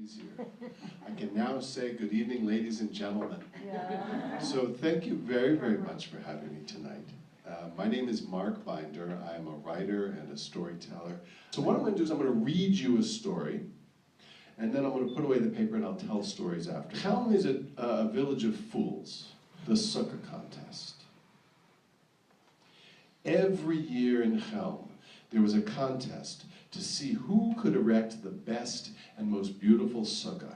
easier. I can now say good evening, ladies and gentlemen. Yeah. So thank you very, very much for having me tonight. My name is Mark Binder. I am a writer and a storyteller. So what I'm going to do is I'm going to read you a story, and then I'm going to put away the paper and I'll tell stories after. Chelm is a village of fools, the Sukkah contest. Every year in Chelm, there was a contest to see who could erect the best and most beautiful sukkah.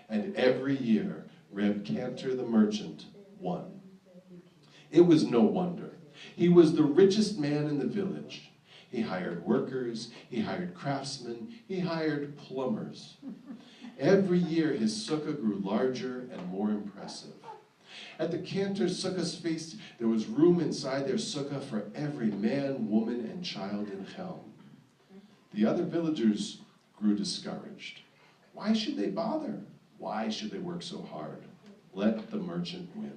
And every year, Reb Cantor the merchant won. It was no wonder. He was the richest man in the village. He hired workers, he hired craftsmen, he hired plumbers. Every year, his sukkah grew larger and more impressive. At the Cantor's Succah's feast, there was room inside their sukkah for every man, woman, and child in Chelm. The other villagers grew discouraged. Why should they bother? Why should they work so hard? Let the merchant win.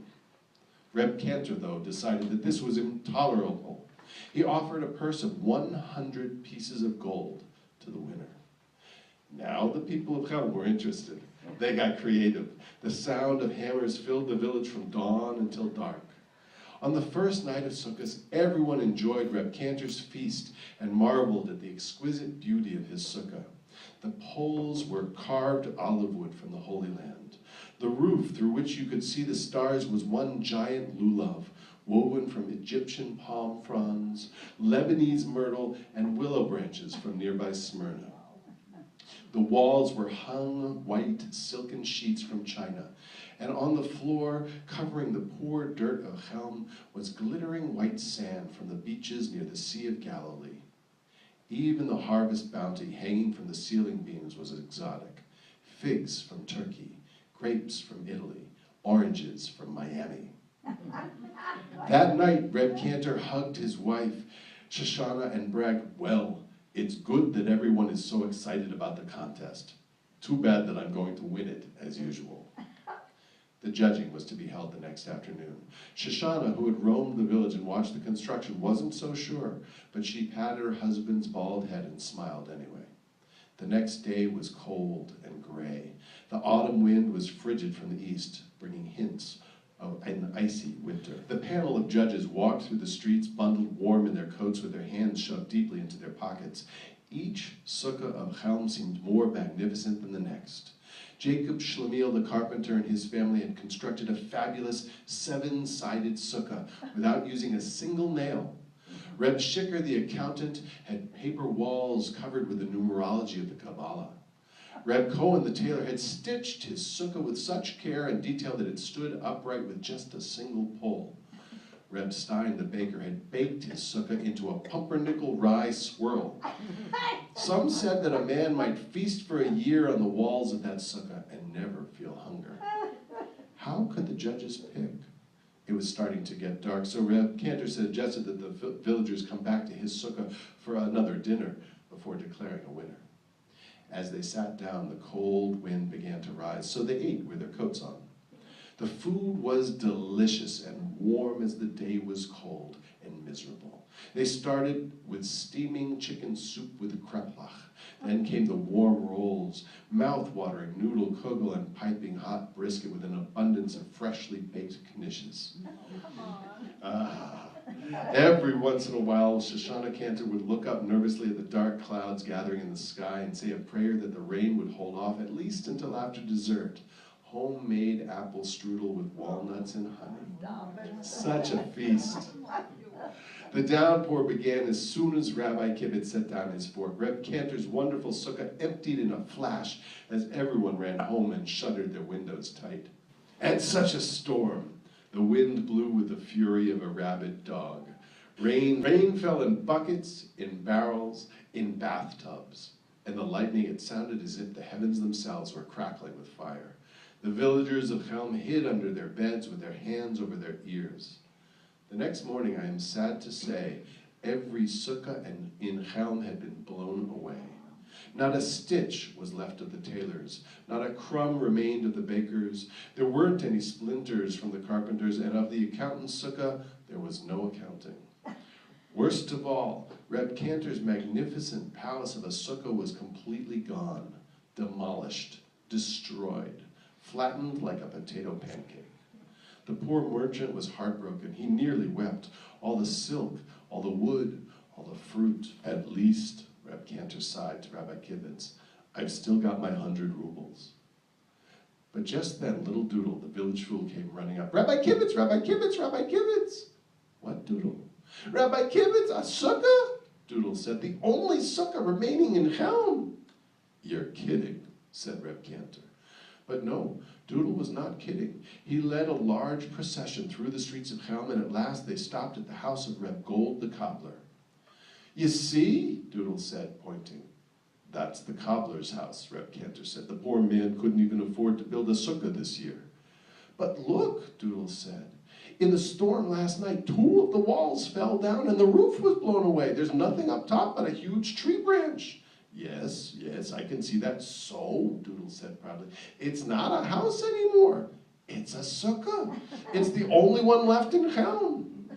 Reb Cantor, though, decided that this was intolerable. He offered a purse of 100 pieces of gold to the winner. Now the people of Chelm were interested. They got creative. The sound of hammers filled the village from dawn until dark. On the first night of Sukkot, everyone enjoyed Reb Cantor's feast and marveled at the exquisite beauty of his sukkah. The poles were carved olive wood from the Holy Land. The roof, through which you could see the stars, was one giant lulav, woven from Egyptian palm fronds, Lebanese myrtle, and willow branches from nearby Smyrna. The walls were hung white silken sheets from China, and on the floor, covering the poor dirt of Chelm, was glittering white sand from the beaches near the Sea of Galilee. Even the harvest bounty hanging from the ceiling beams was exotic. Figs from Turkey, grapes from Italy, oranges from Miami. That night, Reb Cantor hugged his wife, Shoshana, and bragged, "Well, it's good that everyone is so excited about the contest. Too bad that I'm going to win it, as usual." The judging was to be held the next afternoon. Shoshana, who had roamed the village and watched the construction, wasn't so sure, but she patted her husband's bald head and smiled anyway. The next day was cold and gray. The autumn wind was frigid from the east, bringing hints of an icy winter. The panel of judges walked through the streets, bundled warm in their coats with their hands shoved deeply into their pockets. Each sukkah of Chelm seemed more magnificent than the next. Jacob Schlemiel, the carpenter, and his family had constructed a fabulous 7-sided sukkah without using a single nail. Reb Shicker, the accountant, had paper walls covered with the numerology of the Kabbalah. Reb Cohen, the tailor, had stitched his sukkah with such care and detail that it stood upright with just a single pole. Reb Stein, the baker, had baked his sukkah into a pumpernickel rye swirl. Some said that a man might feast for a year on the walls of that sukkah and never feel hunger. How could the judges pick? It was starting to get dark, so Reb Cantor suggested that the villagers come back to his sukkah for another dinner before declaring a winner. As they sat down, the cold wind began to rise, so they ate with their coats on. The food was delicious and warm as the day was cold and miserable. They started with steaming chicken soup with kreplach. Then came the warm rolls, mouth-watering noodle kugel, and piping hot brisket with an abundance of freshly baked knishes. Every once in a while, Shoshana Cantor would look up nervously at the dark clouds gathering in the sky and say a prayer that the rain would hold off at least until after dessert. Homemade apple strudel with walnuts and honey. Such a feast. The downpour began as soon as Rabbi Kibbutz set down his fork. Reb Cantor's wonderful sukkah emptied in a flash as everyone ran home and shuttered their windows tight. And such a storm. The wind blew with the fury of a rabid dog. Rain fell in buckets, in barrels, in bathtubs. And the lightning, it sounded as if the heavens themselves were crackling with fire. The villagers of Chelm hid under their beds with their hands over their ears. The next morning, I am sad to say, every sukkah in Chelm had been blown away. Not a stitch was left of the tailors. Not a crumb remained of the bakers. There weren't any splinters from the carpenters, and of the accountant's sukkah, there was no accounting. Worst of all, Reb Cantor's magnificent palace of a sukkah was completely gone, demolished, destroyed, flattened like a potato pancake. The poor merchant was heartbroken. He nearly wept. All the silk, all the wood, all the fruit. At least, Reb Cantor sighed to Rabbi Kivitz, I've still got my 100 rubles. But just then, little Doodle, the village fool, came running up. Rabbi Kivitz, Rabbi Kivitz, Rabbi Kivitz. What, Doodle? Rabbi Kivitz, a sukkah? Doodle said, the only sukkah remaining in Chelm. You're kidding, said Reb Cantor. But no, Doodle was not kidding. He led a large procession through the streets of Chelm, and at last they stopped at the house of Reb Gold the cobbler. You see, Doodle said, pointing. That's the cobbler's house, Reb Cantor said. The poor man couldn't even afford to build a sukkah this year. But look, Doodle said, in the storm last night, 2 of the walls fell down and the roof was blown away. There's nothing up top but a huge tree branch. Yes, I can see that. So, Doodle said proudly, it's not a house anymore. It's a sukkah. It's the only one left in Chelm.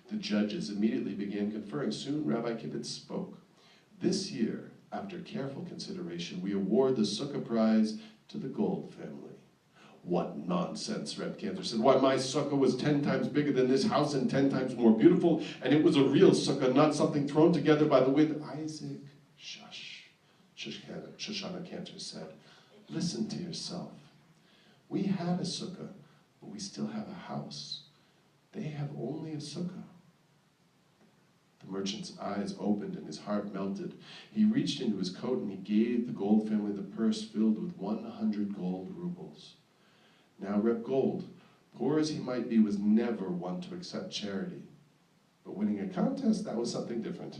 The judges immediately began conferring. Soon Rabbi Kivitz spoke. This year, after careful consideration, we award the Sukkah prize to the Gold family. What nonsense, Reb Cantor said. Why, my sukkah was 10 times bigger than this house and 10 times more beautiful, and it was a real sukkah, not something thrown together by the wind. Isaac, shush, Shoshana Cantor said. Listen to yourself. We had a sukkah, but we still have a house. They have only a sukkah. The merchant's eyes opened and his heart melted. He reached into his coat and he gave the Gold family the purse filled with 100 gold rubles. Now Reb Gold, poor as he might be, was never one to accept charity. But winning a contest, that was something different.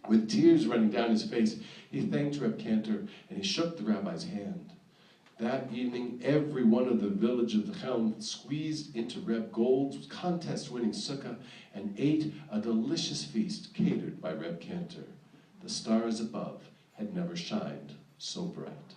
With tears running down his face, he thanked Reb Cantor and he shook the rabbi's hand. That evening, every one of the village of the Chelm squeezed into Reb Gold's contest-winning sukkah and ate a delicious feast catered by Reb Cantor. The stars above had never shined so bright.